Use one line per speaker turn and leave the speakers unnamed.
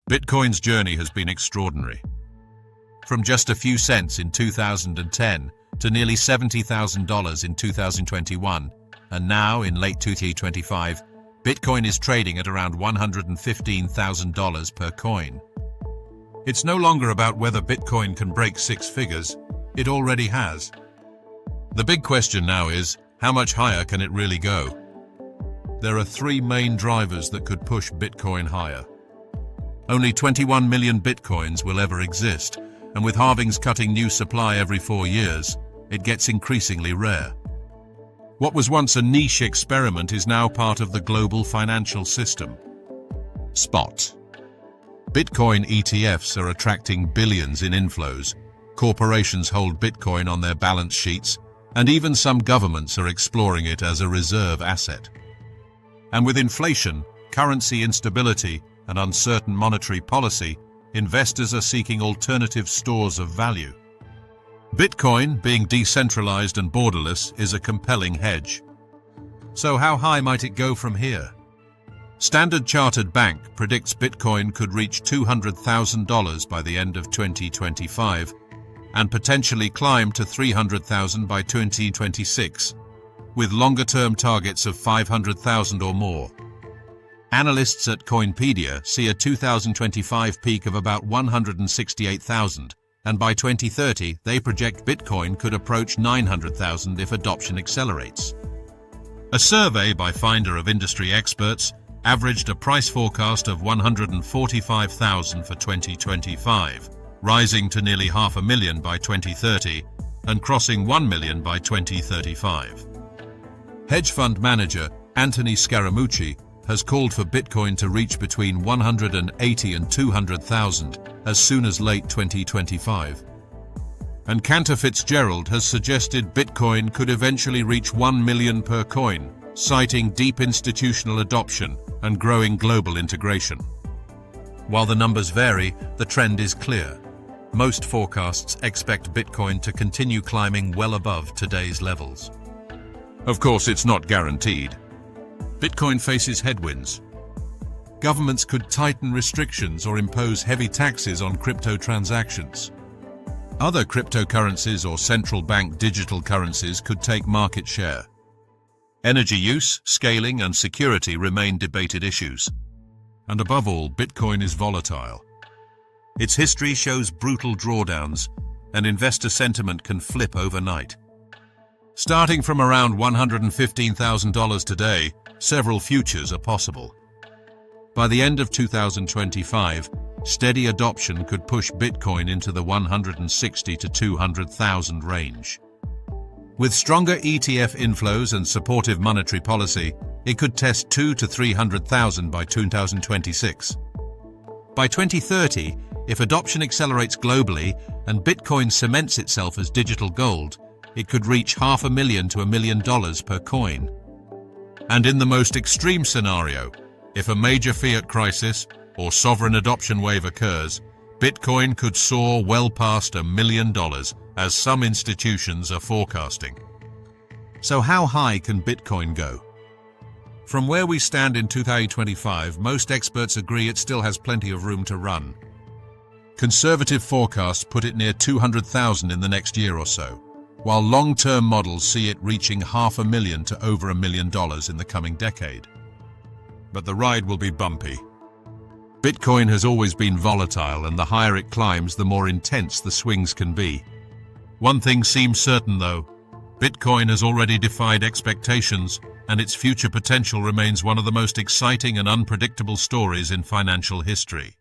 Bitcoin's journey has been extraordinary. From just a few cents in 2010 to nearly $70,000 in 2021, and now in late 2025, Bitcoin is trading at around $115,000 per coin. It's no longer about whether Bitcoin can break six figures. It already has. The big question now is, how much higher can it really go? There are three main drivers that could push Bitcoin higher. Only 21 million Bitcoins will ever exist, and with halvings cutting new supply every 4 years, it gets increasingly rare. What was once a niche experiment is now part of the global financial system. Spot. Bitcoin ETFs are attracting billions in inflows. Corporations hold Bitcoin on their balance sheets, and even some governments are exploring it as a reserve asset. And with inflation, currency instability, and uncertain monetary policy, investors are seeking alternative stores of value. Bitcoin, being decentralized and borderless, is a compelling hedge. So how high might it go from here? Standard Chartered Bank predicts Bitcoin could reach $200,000 by the end of 2025 and potentially climb to $300,000 by 2026, with longer-term targets of $500,000 or more. Analysts at CoinPedia see a 2025 peak of about $168,000, and by 2030 they project Bitcoin could approach $900,000 if adoption accelerates. A survey by Finder of industry experts averaged a price forecast of $145,000 for 2025, rising to nearly $500,000 by 2030 and crossing $1 million by 2035. Hedge fund manager Anthony Scaramucci has called for Bitcoin to reach between $180,000 and $200,000 as soon as late 2025. And Cantor Fitzgerald has suggested Bitcoin could eventually reach $1 million per coin, citing deep institutional adoption and growing global integration. While the numbers vary, the trend is clear. Most forecasts expect Bitcoin to continue climbing well above today's levels. Of course, it's not guaranteed. Bitcoin faces headwinds. Governments could tighten restrictions or impose heavy taxes on crypto transactions. Other cryptocurrencies or central bank digital currencies could take market share. Energy use, scaling, and security remain debated issues. And above all, Bitcoin is volatile. Its history shows brutal drawdowns, and investor sentiment can flip overnight. Starting from around $115,000 today, several futures are possible. By the end of 2025, steady adoption could push Bitcoin into the $160,000 to $200,000 range. With stronger ETF inflows and supportive monetary policy, it could test $200,000 to $300,000 by 2026. By 2030, if adoption accelerates globally and Bitcoin cements itself as digital gold, it could reach $500,000 to $1 million per coin. And in the most extreme scenario, if a major fiat crisis or sovereign adoption wave occurs, Bitcoin could soar well past $1 million, as some institutions are forecasting. So how high can Bitcoin go? From where we stand in 2025, most experts agree it still has plenty of room to run. Conservative forecasts put it near $200,000 in the next year or so, while long-term models see it reaching $500,000 to over $1 million in the coming decade. But the ride will be bumpy. Bitcoin has always been volatile, and the higher it climbs, the more intense the swings can be. One thing seems certain, though. Bitcoin has already defied expectations, and its future potential remains one of the most exciting and unpredictable stories in financial history.